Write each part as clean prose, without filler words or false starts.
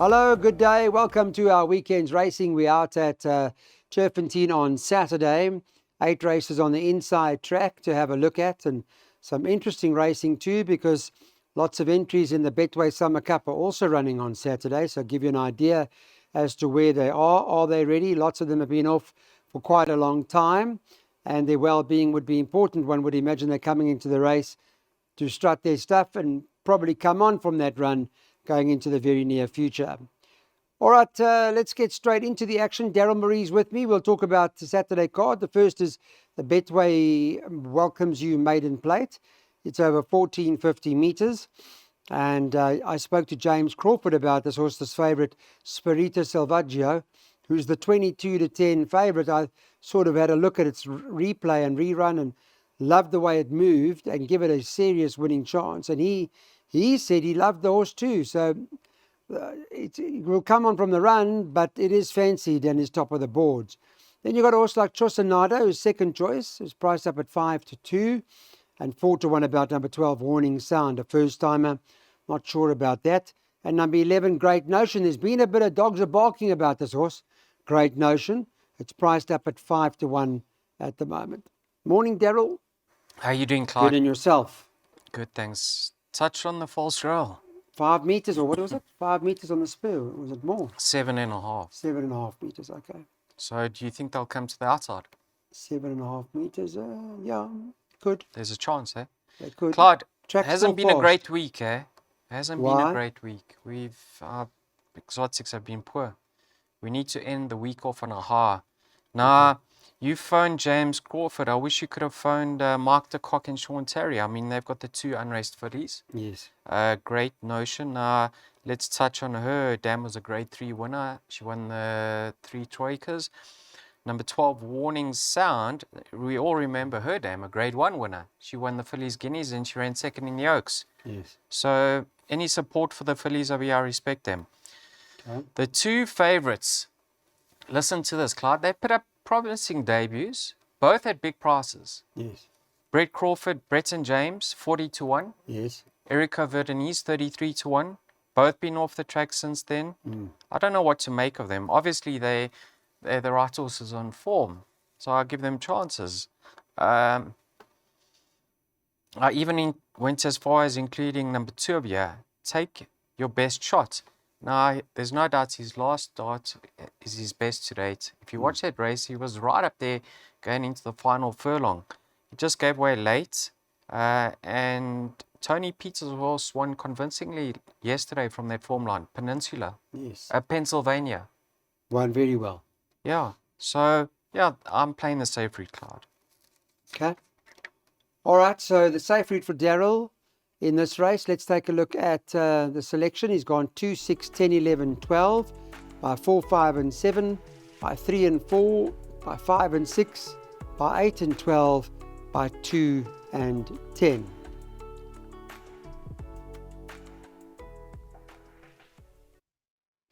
Hello, good day. Welcome to our weekend's racing. We're out at Turffontein on Saturday. 8 races on the inside track to have a look at, and some interesting racing too, because lots of entries in the Betway Summer Cup are also running on Saturday. So I'll give you an idea as to where they are. Are they ready? Lots of them have been off for quite a long time, and their well-being would be important. One would imagine they're coming into the race to strut their stuff and probably come on from that run going into the very near future. All right, let's get straight into the action. Daryl Marie's with me. We'll talk about the Saturday card. The first is the Betway Welcomes You Maiden Plate. It's over 1450 metres. And I spoke to James Crawford about this horse, this favourite, Spirito Selvaggio, who's the 22-10 favourite. I sort of had a look at its replay and rerun and loved the way it moved and give it a serious winning chance. And he said he loved the horse too. So it will come on from the run, but it is fancied and is top of the boards. Then you've got a horse like Chosanada, who's second choice, who's priced up at 5-2 and 4-1 about number 12, Warning Sound, a first-timer. Not sure about that. And number 11, Great Notion. There's been a bit of dogs are barking about this horse, Great Notion. It's priced up at 5-1 at the moment. Morning, Daryl. How are you doing, Clyde? Good, and yourself? Good, thanks. Touch on the false roll. 5 meters, or what was it? 5 meters on the spur. Was it more? 7.5. 7.5 meters, okay. So do you think they'll come to the outside? 7.5 meters, yeah, could. There's a chance, eh? They could. Clyde, Track's hasn't still been a fast. great week, eh? Hasn't been Why? a great week. Our exotics have been poor. We need to end the week off on a high. Now, you phoned James Crawford. I wish you could have phoned Mark de Kock and Sean Terry. I mean, they've got the 2 unraced fillies. Yes. Great Notion. Let's touch on her. Dam was a grade 3 winner. She won the 3 Troikas. Number 12, Warning Sound. We all remember her, Dam, a grade 1 winner. She won the fillies Guineas and she ran second in the Oaks. Yes. So any support for the fillies over here, I respect them. Okay. The 2 favourites. Listen to this, Clyde. They put up promising debuts, both at big prices. Yes. Brett Crawford, Bretton James, 40-1. Yes. Erica Verdenise, 33-1. Both been off the track since then. I don't know what to make of them. Obviously, they're the right horses on form, so I give them chances. I even went as far as including number 2 of here. Take your best shot. Now, there's no doubt his last start is his best to date. If you watch that race, he was right up there going into the final furlong. He just gave away late. And Tony Peters' horse won convincingly yesterday from that form line, Peninsula. Yes. Pennsylvania. Won very well. Yeah. So, yeah, I'm playing the safe route, Cloud. Okay. All right, so the safe route for Daryl in this race. Let's take a look at the selection. He's gone 2, 6, 10, 11, 12, by 4, 5 and 7, by 3 and 4, by 5 and 6, by 8 and 12, by 2 and 10.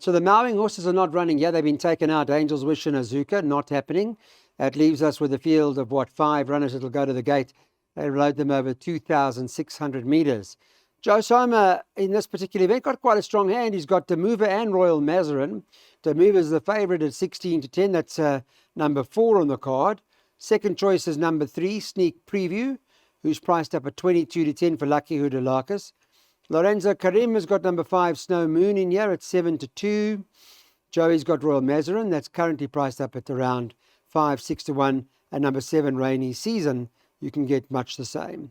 So the mowing horses are not running yet. They've been taken out. Angel's Wish and Azuka, not happening. That leaves us with a field of, 5 runners that'll go to the gate. They rode them over 2,600 metres. Joe Soma, in this particular event, got quite a strong hand. He's got Demover and Royal Mazarin. Demover's the favourite at 16-10. That's number 4 on the card. Second choice is number 3, Sneak Preview, who's priced up at 22-10 for Lucky Houdalakis. Lorenzo Karim has got number 5, Snow Moon, in here at 7-2. Joey's got Royal Mazarin. That's currently priced up at around 5-6-1. And number 7, Rainy Season, you can get much the same.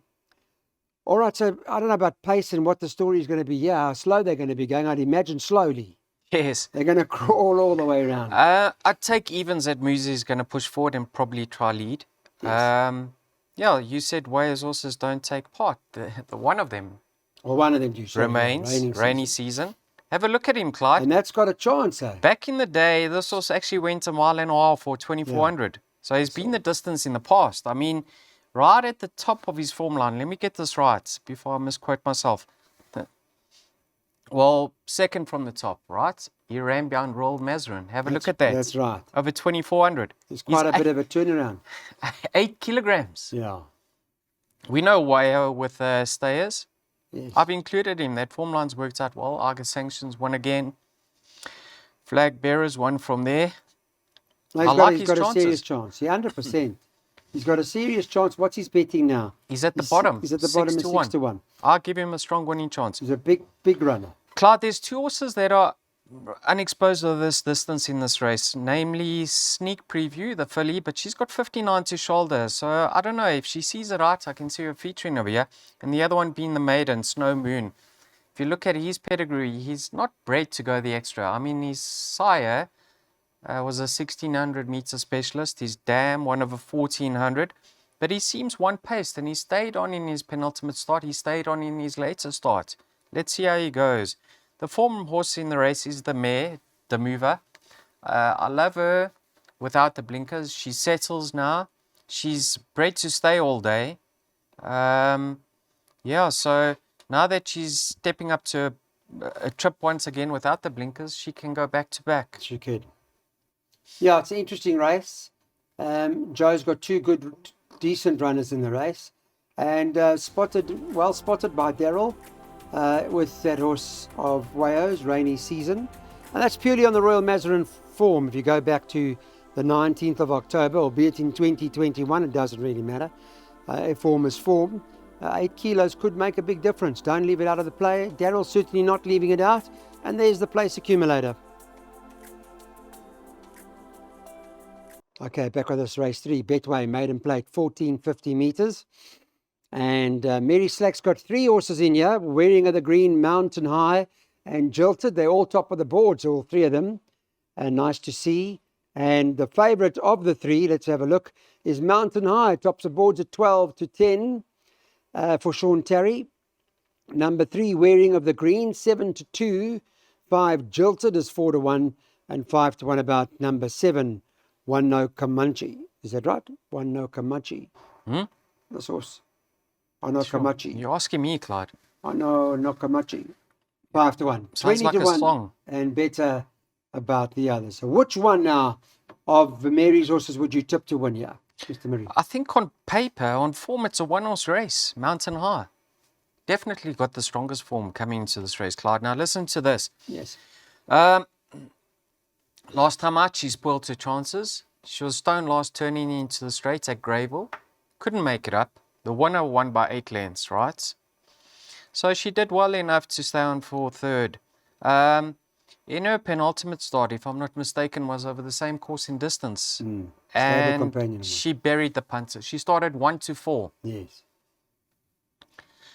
All right, so I don't know about pace and what the story is going to be. Yeah, how slow they're going to be going. I'd imagine slowly. Yes. They're going to crawl all the way around. I'd take evens that Muzi is going to push forward and probably try lead. Yes. Yeah, you said Wayers horses don't take part. The one of them Or one of them do. remains Rainy Season. Have a look at him, Clyde. And that's got a chance, eh? Back in the day, this horse actually went a mile and a half for 2,400. So he's been the distance in the past. I mean, right at the top of his form line. Let me get this right before I misquote myself. Well, second from the top, right? He ran behind Royal Mazarin. Have a look at that. That's right. Over 2,400. It's quite a bit of a turnaround. 8 kilograms. Yeah. We know Wayo with stayers. Yes. I've included him. That form line's worked out well. Argus Sanctions won again. Flag bearers won from there. No, I like he's his got a serious chances. chance. Yeah, 100%. He's got a serious chance. What's his betting now? He's at the bottom. He's at the 6 bottom at to 6 1. to 1. I'll give him a strong winning chance. He's a big runner. Clyde, there's two horses that are unexposed of this distance in this race, namely Sneak Preview, the filly, but she's got 59 to shoulder. So I don't know if she sees it right. I can see her featuring over here. And the other one being the maiden, Snow Moon. If you look at his pedigree, he's not bred to go the extra. I mean, his sire was a 1600 meter specialist. His dam, one of a 1400. But he seems one paced and he stayed on in his penultimate start. He stayed on in his later start. Let's see how he goes. The form horse in the race is the mare, the mover. I love her without the blinkers. She settles now. She's bred to stay all day. Yeah, so now that she's stepping up to a trip once again without the blinkers, she can go back to back. She could. Yeah, it's an interesting race. Joe's got two good, decent runners in the race. And well spotted by Daryl with that horse of Wayo's Rainy Season. And that's purely on the Royal Mazarin form. If you go back to the 19th of October, albeit in 2021, it doesn't really matter. Form is form. 8 kilos could make a big difference. Don't leave it out of the play. Daryl's certainly not leaving it out. And there's the place accumulator. Okay, back with this race 3. Betway, maiden plate, 1450 meters. And Mary Slack's got 3 horses in here, Wearing of the Green, Mountain High, and Jilted. They're all top of the boards, all 3 of them. And nice to see. And the favourite of the 3, let's have a look, is Mountain High. Tops the boards at 12 to 10 for Sean Terry. Number 3, Wearing of the Green, 7 to 2. 5, Jilted is 4 to 1. And 5 to 1 about number 7. One No Comanche. Is that right? One No Comanche. This horse. I know Comanche. You're asking me, Clyde. I know Comanche. 5 to 1. Sounds 20 like to a 1. song. And better about the others. So which one now of Mary's horses would you tip to win here, Mr. Murray? I think on paper, on form, it's a one-horse race. Mountain High. Definitely got the strongest form coming into this race, Clyde. Now listen to this. Yes. Last time out, she spoiled her chances. She was stone last turning into the straight at Greyville. Couldn't make it up. The winner won by 8 lengths, right? So she did well enough to stay on for third. In her penultimate start, if I'm not mistaken, was over the same course in distance. And she buried the punter. She started 1 to 4. Yes.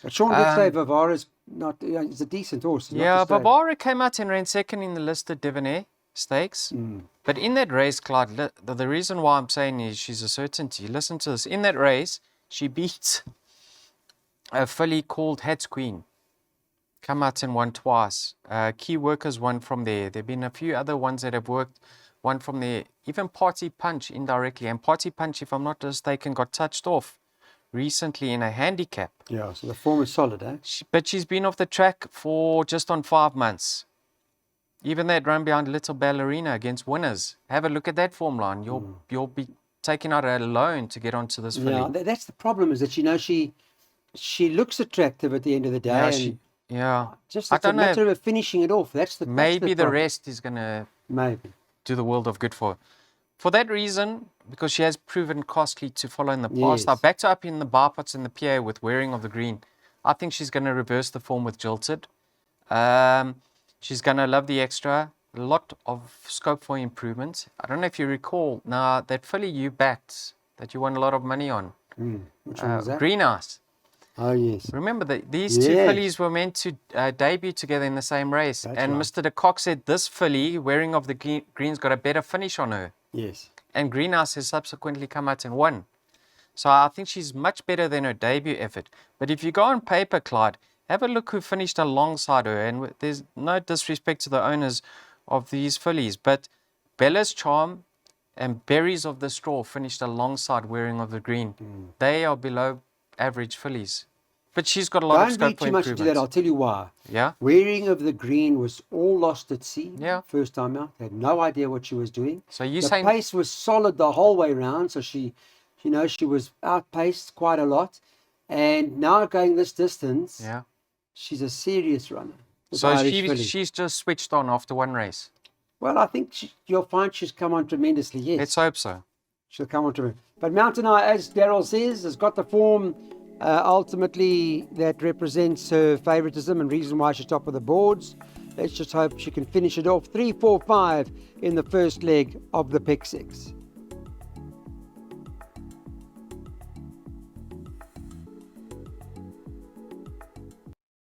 But Sean did say Vavara's not, it's a decent horse. Yeah, Vavara came out and ran second in the listed Debonair Stakes. But in that race, Clyde, the reason why I'm saying is she's a certainty. Listen to this. In that race, she beat a filly called Hat's Queen. Come out and won twice. Key Workers won from there. There have been a few other ones that have worked, one from there. Even Party Punch indirectly. And Party Punch, if I'm not mistaken, got touched off recently in a handicap. Yeah, so the form is solid, eh? But she's been off the track for just on 5 months. Even that run behind Little Ballerina against Winners. Have a look at that form line. You'll be taking out a loan to get onto this filly. Yeah, that's the problem, is that, she looks attractive at the end of the day. Just it's a matter of finishing it off. Maybe the rest is going to do the world of good for her. For that reason, because she has proven costly to follow in the past, I backed her up in the bar pots in the PA with Wearing of the Green. I think she's going to reverse the form with Jilted. She's going to love the extra. A lot of scope for improvement. I don't know if you recall, now that filly you backed, that you won a lot of money on. Which one was that? Green Ice. Oh, yes. Remember that these two fillies were meant to debut together in the same race. That's right. Mr. de Kock said this filly, Wearing of the Green's got a better finish on her. Yes. And Green Ice has subsequently come out and won. So I think she's much better than her debut effort. But if you go on paper, Clyde, have a look who finished alongside her. And there's no disrespect to the owners of these fillies, but Bella's Charm and Berries of the Straw finished alongside Wearing of the Green. They are below average fillies. But she's got a lot of scope for improvement. Don't read too much into that. I'll tell you why. Yeah? Wearing of the Green was all lost at sea. Yeah. First time out. Had no idea what she was doing. So you the saying... pace was solid the whole way round. So she was outpaced quite a lot. And now going this distance, she's a serious runner. So she's just switched on after one race? Well, I think you'll find she's come on tremendously, yes. Let's hope so. She'll come on to me. But Mountain Eye, as Daryl says, has got the form ultimately that represents her favouritism and reason why she's top of the boards. Let's just hope she can finish it off 3-4-5 in the first leg of the pick six.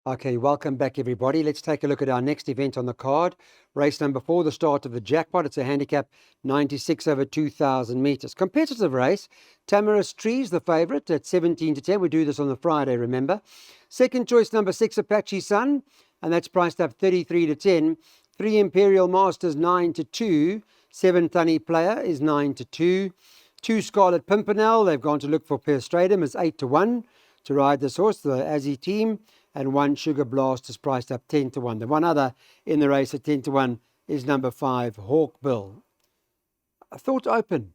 Okay, welcome back everybody. Let's take a look at our next event on the card. Race number 4, the start of the jackpot. It's a handicap 96 over 2,000 metres. Competitive race. Tamarisk Trees, the favourite at 17-10. We do this on the Friday, remember. Second choice, number 6, Apache Sun, and that's priced up 33-10. 3 Imperial Masters 9-2. 7 Thunny Player is 9-2. 2 Scarlet Pimpernel, they've gone to look for Per Stradum, is 8-1 to ride this horse, the Aussie team. And 1 Sugar Blast is priced up 10-1. The one other in the race at 10-1 is number 5, Hawkbill. I thought open.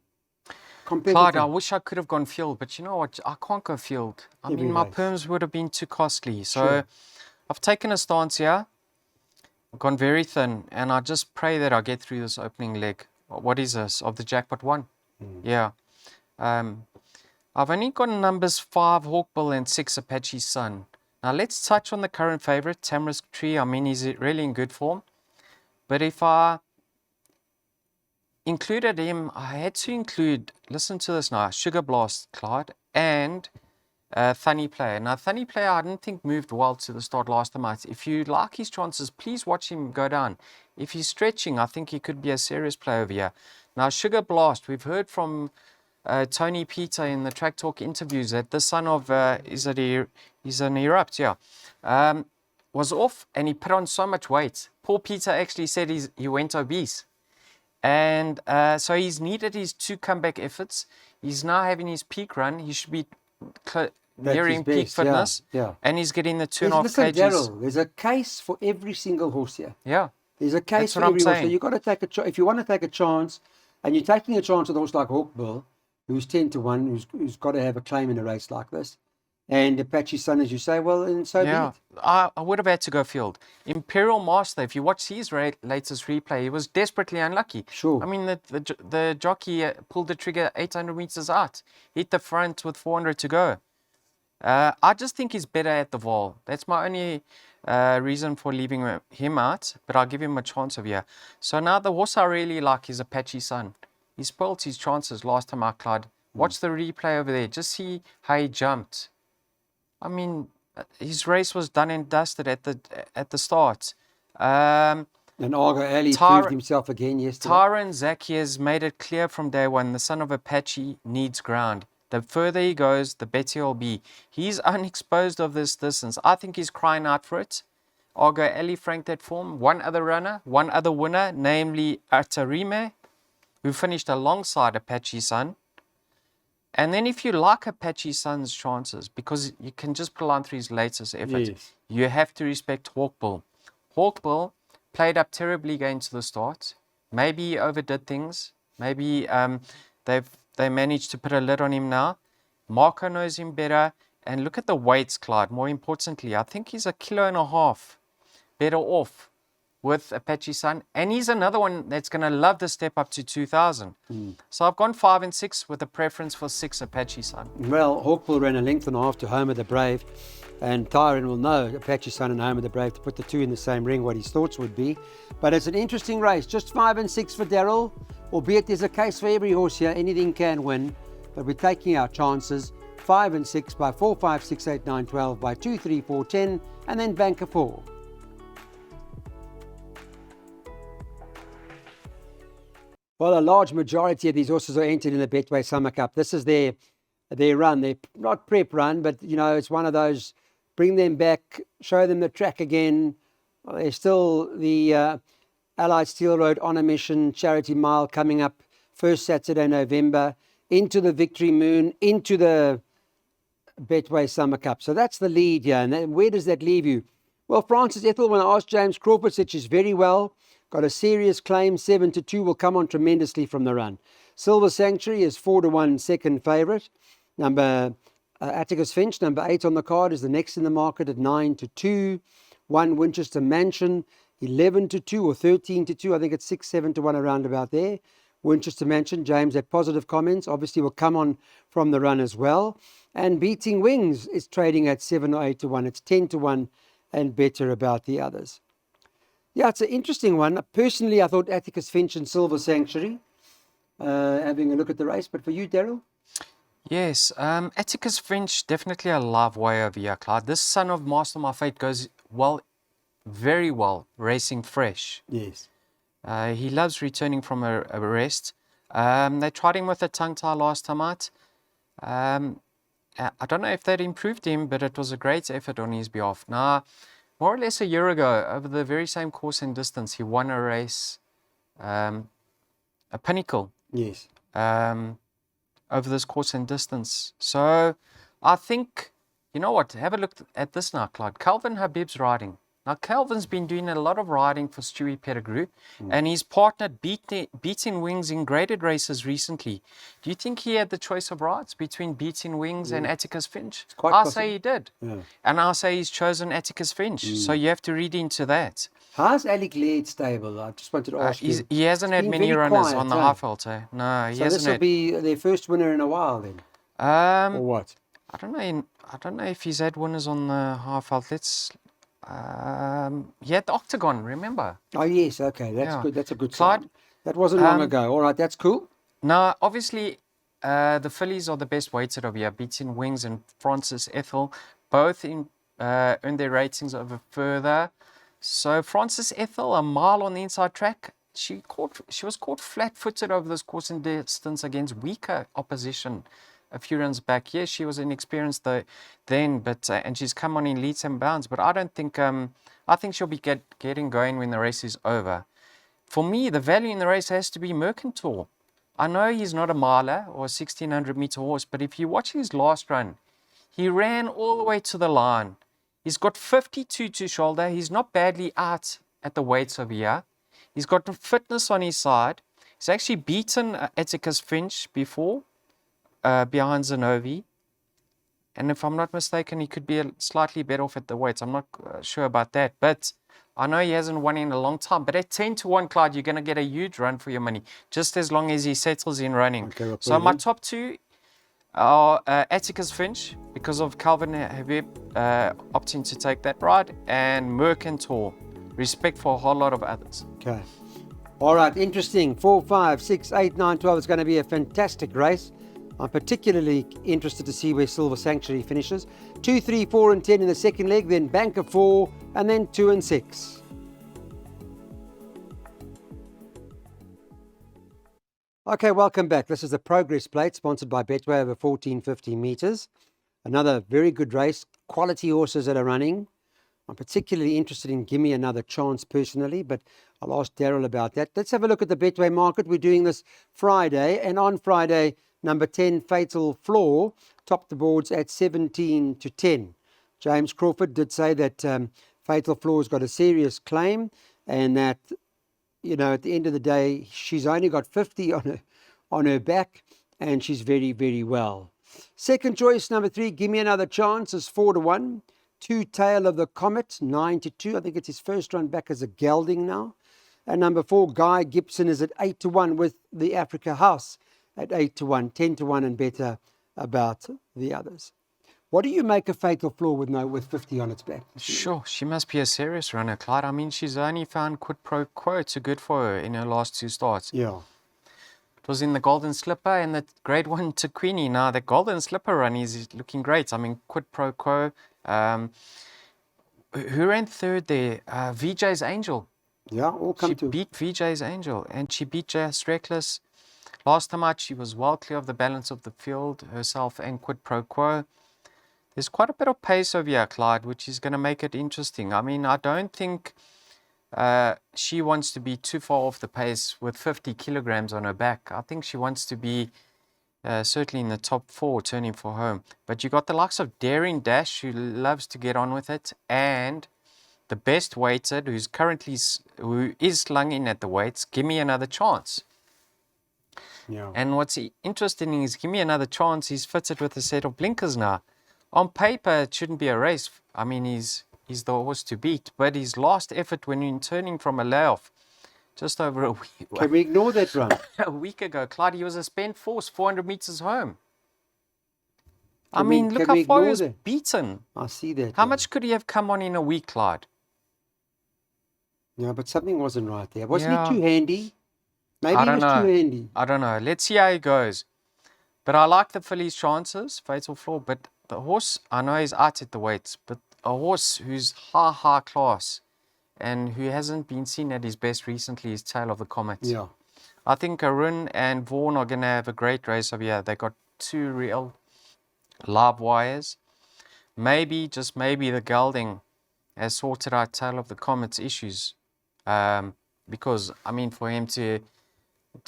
Clyde, I wish I could have gone field, but you know what? I can't go field. I mean, my perms would have been too costly. So I've taken a stance here. I've gone very thin, and I just pray that I get through this opening leg. What is this? Of the jackpot 1? Yeah. I've only got numbers 5, Hawkbill, and 6, Apache Sun. Now let's touch on the current favourite, Tamarisk Tree. I mean, he's really in good form. But if I included him, I had to include, listen to this now, Sugar Blast, Clyde, and Thunny Player. Now, Thunny Player, I didn't think moved well to the start last time. If you like his chances, please watch him go down. If he's stretching, I think he could be a serious player over here. Now, Sugar Blast, we've heard from Tony Peter in the Track Talk interviews that the son of, he's an erupt, was off and he put on so much weight. Poor Peter actually said he went obese. And so he's needed his 2 comeback efforts. He's now having his peak run. He should be nearing peak fitness. And he's getting the 2.5 kgs. Daryl, there's a case for every single horse here. Yeah. There's a case for every horse. So you've got to take if you want to take a chance, and you're taking a chance with a horse like Hawkbill, who's 10-1, who's got to have a claim in a race like this. And Apache Sun, as you say, well, and so be it. I would have had to go field. Imperial Master, if you watch his latest replay, he was desperately unlucky. Sure. I mean, the jockey pulled the trigger 800 metres out, hit the front with 400 to go. I just think he's better at the Vaal. That's my only reason for leaving him out, but I'll give him a chance of here. So now the horse I really like is Apache Sun. He spoilt his chances last time out, Clyde. Watch the replay over there. Just see how he jumped. I mean, his race was done and dusted at the start. And Argo Ali proved himself again yesterday. Tyron Zaki has made it clear from day one, the son of Apache needs ground. The further he goes, the better he'll be. He's unexposed of this distance. I think he's crying out for it. Argo Ali franked that form. One other runner, one other winner, namely Atarime, who finished alongside Apache Sun. And then if you like Apache Sun's chances, because you can just pull on through his latest effort, you have to respect Hawkbill. Hawkbill played up terribly going to the start. Maybe he overdid things. Maybe they managed to put a lid on him now. Marco knows him better. And look at the weights, Clyde. More importantly, I think he's 1.5 kilos better off with Apache Sun, and he's another one that's going to love the step up to 2,000. So I've gone 5 and 6 with a preference for 6 Apache Sun. Well, Hawkbill ran 1.5 lengths to Homer the Brave, and Tyron will know Apache Sun and Homer the Brave to put the 2 in the same ring, what his thoughts would be. But it's an interesting race. Just 5 and 6 for Daryl, albeit there's a case for every horse here. Anything can win, but we're taking our chances. 5 and 6 by 4, 5, 6, 8, 9, 12 by 2, 3, 4, 10, and then bank a 4. Well, a large majority of these horses are entered in the Betway Summer Cup. This is their run. They're not prep run, but, you know, it's one of those, bring them back, show them the track again. Well, there's still the Allied Steel Road On a Mission Charity Mile coming up first Saturday, November, into the Victory Moon, into the Betway Summer Cup. So that's the lead here. And then where does that leave you? Well, Francis Ethel, when I asked James Crawford, said she's very well. Got a serious claim, 7-2, will come on tremendously from the run. Silver Sanctuary is 4-1 second favourite. Number Atticus Finch, number 8 on the card, is the next in the market at 9-2. 1 Winchester Mansion, 11 to 2 or 13 to 2. I think it's 6, 7 to 1 around about there. Winchester Mansion, James had positive comments. Obviously will come on from the run as well. And Beating Wings is trading at 7 or 8 to 1. It's 10 to 1 and better about the others. Yeah, it's an interesting one. Personally, I thought Atticus Finch and Silver Sanctuary, having a look at the race. But for you, Daryl? Yes, Atticus Finch, definitely a live way over here, Clyde. This son of Master My Fate goes well, very well, racing fresh. Yes. He loves returning from a rest. They tried him with a tongue tie last time out. I don't know if that improved him, but it was a great effort on his behalf. Now, more or less a year ago, over the very same course and distance, he won a race, a pinnacle. Yes. Over this course and distance. So I think, you know what, have a look at this now, Clyde. Calvin Habib's riding. Now, Calvin's been doing a lot of riding for Stewie Pettigrew, and he's partnered Beating Wings in graded races recently. Do you think he had the choice of rides between Beating Wings and Atticus Finch? I say he did. Yeah. And I say he's chosen Atticus Finch. So you have to read into that. How's Alec Laird stable? I just wanted to ask you. He hasn't had many runners on the Highveld, eh? No, he hasn't. So this will be their first winner in a while then? Or what? I don't know if he's had winners on the Highveld. He had the Octagon, remember? Oh, yes, okay, that's good. That's a good sign. That wasn't long ago. All right, that's cool. Now, obviously, the fillies are the best weighted over here. Beating Wings and Francis Ethel both earned their ratings over further. So Francis Ethel, a mile on the inside track, she was caught flat-footed over this course and distance against weaker opposition a few runs back. Yes, she was inexperienced then, but and she's come on in leaps and bounds. But I don't think I think she'll be getting going when the race is over. For me, the value in the race has to be Mercantor. I know he's not a miler or a 1600-meter horse, but if you watch his last run, he ran all the way to the line. He's got 52 to shoulder. He's not badly out at the weights over here. He's got fitness on his side. He's actually beaten Atticus Finch before, behind Zanovi. And if I'm not mistaken, he could be slightly better off at the weights. I'm not sure about that. But I know he hasn't won in a long time. But at 10 to 1, Clyde, you're going to get a huge run for your money, just as long as he settles in running. Okay, so my top two are Atticus Finch, because of Calvin Habib opting to take that ride, and Mercantor, respect for a whole lot of others. Okay. All right, interesting. 4, 5, 6, 8, 9, 12. It's going to be a fantastic race. I'm particularly interested to see where Silver Sanctuary finishes. 2, 3, 4 and 10 in the second leg, then Bank of 4, and then 2 and 6. Okay, welcome back. This is the Progress Plate, sponsored by Betway, over 1450 meters. Another very good race, quality horses that are running. I'm particularly interested in Gimme Another Chance personally, but I'll ask Daryl about that. Let's have a look at the Betway market. We're doing this Friday, and on Friday, number 10, Fatal Flaw, topped the boards at 17 to 10. James Crawford did say that Fatal Flaw's got a serious claim, and that, you know, at the end of the day, she's only got 50 on her back, and she's very, very well. Second choice, number 3, Gimme Another Chance, is 4 to 1. 2, Tail of the Comet, 9 to 2. I think it's his first run back as a gelding now. And number 4, Guy Gibson, is at 8 to 1 with the Africa House at 8 to 1, 10 to 1 and better about the others. What do you make of Fatal Flaw with 50 on its back? Sure, she must be a serious runner, Clyde. I mean, she's only found quid pro quo too good for her in her last 2 starts. Yeah. It was in the Golden Slipper and the Grade 1 to Queenie. Now, the Golden Slipper run is looking great. I mean, quid pro quo. Who ran third there? VJ's Angel. Yeah, all come to. She beat VJ's Angel, and she beat Just Reckless. Last time out, she was well clear of the balance of the field, herself and quid pro quo. There's quite a bit of pace over here, Clyde, which is going to make it interesting. I mean, I don't think she wants to be too far off the pace with 50 kilograms on her back. I think she wants to be certainly in the top 4, turning for home. But you got the likes of Daring Dash, who loves to get on with it, and the best weighted, who is slung in at the weights, Gimme Another Chance. Yeah. And what's interesting is Gimme Another Chance, he's fitted with a set of blinkers now. On paper, it shouldn't be a race. I mean, he's is the horse to beat. But his last effort when returning from a layoff just over Can we ignore that run? a week ago, Clyde, he was a spent force, 400 meters home. Can Look how we far he ignore was that? beaten. I see that. How yeah. much could he have come on in a week, Clyde? Yeah, but something wasn't right there. Wasn't Yeah. he too handy? Maybe I he don't was know. too handy. I don't know. Let's see how he goes. But I like the filly's chances, Fatal Flaw. But the horse, I know he's out at the weights, but a horse who's high class and who hasn't been seen at his best recently is Tail of the Comet. Yeah. I think Arun and Vaughan are going to have a great race over here. They got 2 real live wires. Maybe, just maybe, the gelding has sorted out Tail of the Comet's issues. Because, for him to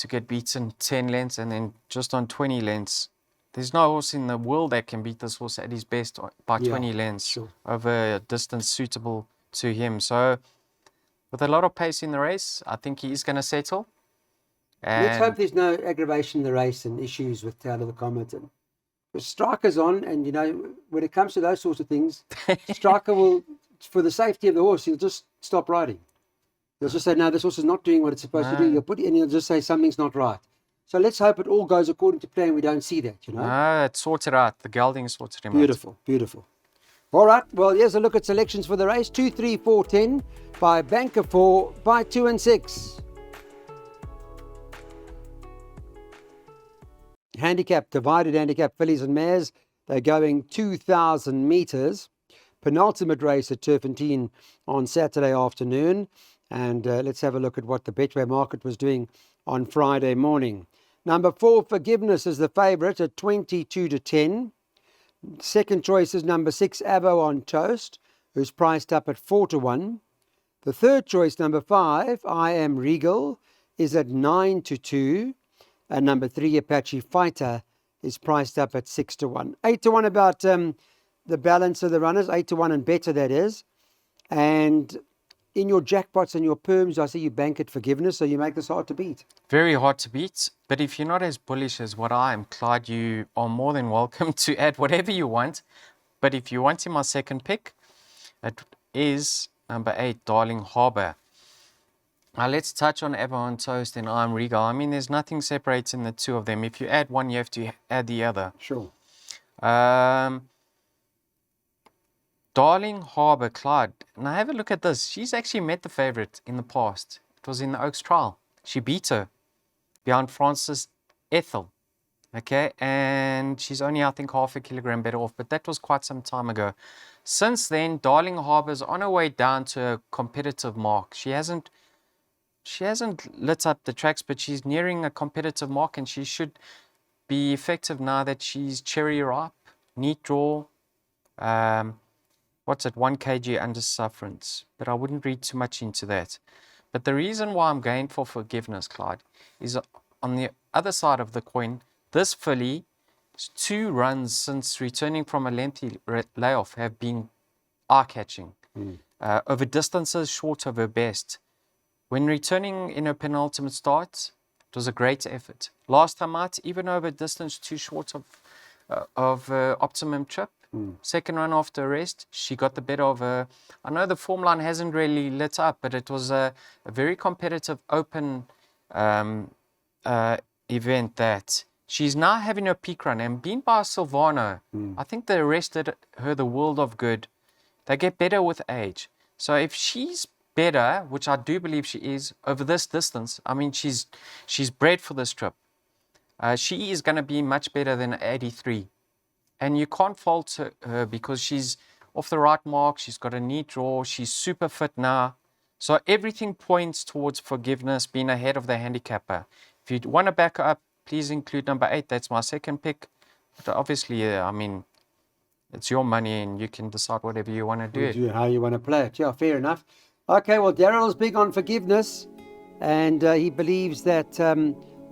get beaten 10 lengths and then just on 20 lengths, there's no horse in the world that can beat this horse at his best by 20 lengths sure. over a distance suitable to him. So, with a lot of pace in the race, I think he is going to settle. Let's hope there's no aggravation in the race and issues with Tail of the Comet. And Striker's on, and when it comes to those sorts of things, Striker will, for the safety of the horse, he'll just stop riding. He'll just say, no, this horse is not doing what it's supposed to do. He'll just say something's not right. So let's hope it all goes according to plan. We don't see that, No, it's sorted out. The gelding sorted him out. Beautiful, beautiful. All right, well, here's a look at selections for the race. 2, 3, 4, 10 by Banker 4 by 2 and 6. Divided handicap, fillies and mares. They're going 2,000 meters. Penultimate race at Turffontein on Saturday afternoon. And let's have a look at what the Betway market was doing on Friday morning. Number 4, Forgiveness, is the favourite at 22 to 10. Second choice is number 6, Avo on Toast, who's priced up at 4 to 1. The third choice, number 5, I Am Regal, is at 9 to 2. And number 3, Apache Fighter, is priced up at 6 to 1. 8 to 1 about the balance of the runners, 8 to 1 and better, that is. And in your jackpots and your perms, I see you bank at Forgiveness, so you make this hard to beat. Very hard to beat. But if you're not as bullish as what I am, Clyde, you are more than welcome to add whatever you want. But if you want in my second pick, it is number 8, Darling Harbour. Now let's touch on Avo on Toast and I'm Regal. There's nothing separating the two of them. If you add one, you have to add the other. Sure. Darling Harbour, Clyde. Now have a look at this. She's actually met the favourite in the past. It was in the Oaks trial. She beat her behind Francis Ethel. Okay, and she's only, I think, half a kilogram better off, but that was quite some time ago. Since then, Darling Harbour's on her way down to a competitive mark. She hasn't lit up the tracks, but she's nearing a competitive mark, and she should be effective now that she's cherry ripe, neat draw. 1 kg under sufferance, but I wouldn't read too much into that. But the reason why I'm going for Forgiveness, Clyde, is on the other side of the coin. This filly's 2 runs since returning from a lengthy layoff have been eye-catching. Over distances short of her best. When returning in her penultimate start, it was a great effort. Last time out, even over distance too short of optimum trip. Second run after a rest, she got the better of her. I know the form line hasn't really lit up, but it was a very competitive open event that she's now having her peak run. And being by Silvano, I think they arrested her the world of good. They get better with age. So if she's better, which I do believe she is, over this distance, she's bred for this trip. She is going to be much better than 83. And you can't fault her because she's off the right mark. She's got a neat draw. She's super fit now. So everything points towards Forgiveness being ahead of the handicapper. If you want to back her up, please include number 8. That's my second pick. But obviously, it's your money and you can decide whatever you want to do. How you want to play it. Yeah, fair enough. Okay, well, Daryl's big on Forgiveness. And he believes that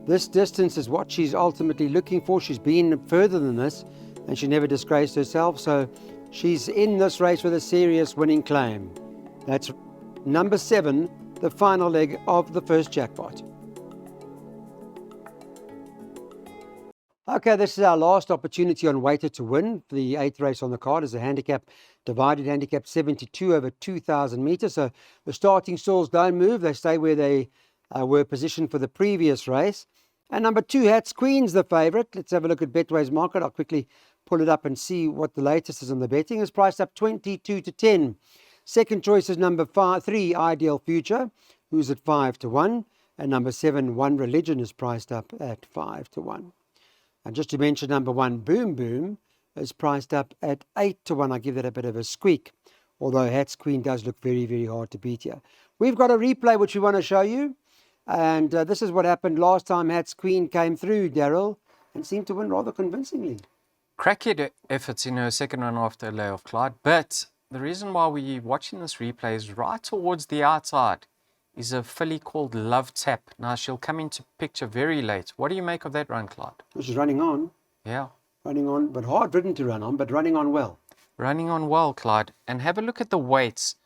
this distance is what she's ultimately looking for. She's been further than this, and she never disgraced herself. So she's in this race with a serious winning claim. That's number 7, the final leg of the first jackpot. Okay, this is our last opportunity on Weighted to Win. The 8th race on the card is a handicap, divided handicap 72 over 2,000 meters. So the starting stalls don't move. They stay where they were positioned for the previous race. And number 2, Hats Queen's the favourite. Let's have a look at Betway's market. I'll quickly pull it up and see what the latest is on the betting. It's priced up 22 to 10. Second choice is number 3, Ideal Future, who's at 5 to 1. And number 7, One Religion, is priced up at 5 to 1. And just to mention number 1, Boom Boom, is priced up at 8 to 1. I give that a bit of a squeak, although Hats Queen does look very, very hard to beat here. We've got a replay which we want to show you. And this is what happened last time Hats Queen came through, Daryl, and seemed to win rather convincingly. Cracking efforts in her second run after a layoff, Clyde. But the reason why we're watching this replay is right towards the outside is a filly called Love Tap. Now, she'll come into picture very late. What do you make of that run, Clyde? She's running on. Yeah. Running on, but hard ridden to run on, but running on well. Running on well, Clyde. And have a look at the weights.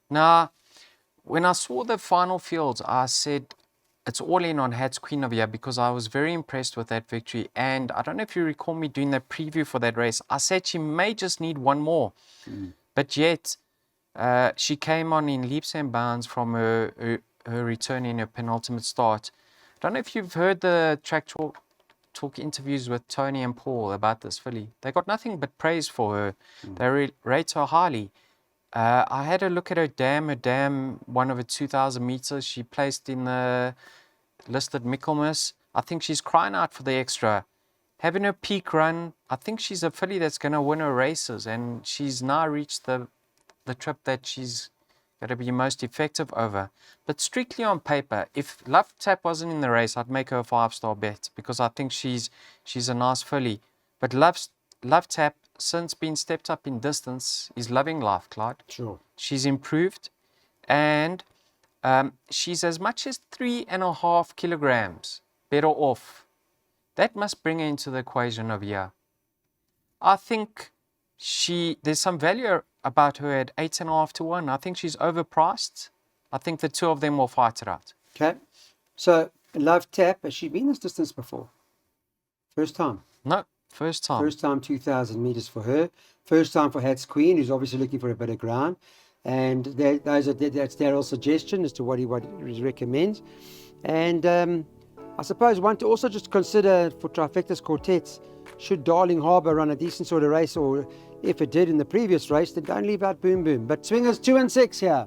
Now, when I saw the final fields, I said it's all in on Hats Queen of Year because I was very impressed with that victory. And I don't know if you recall me doing that preview for that race. I said she may just need one more. But yet, she came on in leaps and bounds from her return in her penultimate start. I don't know if you've heard the track talk interviews with Tony and Paul about this filly. They got nothing but praise for her. They rate her highly. I had a look at her dam, one over 2,000 meters. She placed in the listed Michaelmas. I think she's crying out for the extra. Having her peak run, I think she's a filly that's going to win her races, and she's now reached the trip that she's going to be most effective over. But strictly on paper, if Love Tap wasn't in the race, I'd make her a 5-star bet because I think she's a nice filly. But Love Tap, since being stepped up in distance, is loving life, Clyde. Sure. She's improved, and she's as much as 3.5 kilograms better off. That must bring her into the equation of year. I think there's some value about her at 8.5 to 1. I think she's overpriced. I think the two of them will fight it out. Okay. So, Love Tap, has she been this distance before? First time? No, first time. First time 2,000 meters for her. First time for Hats Queen, who's obviously looking for a bit of ground. And that's Daryl's suggestion as to what he recommends. And I suppose one to also just consider for Trifecta's quartets, should Darling Harbour run a decent sort of race, or if it did in the previous race, then don't leave out Boom Boom. But swingers 2 and 6 here.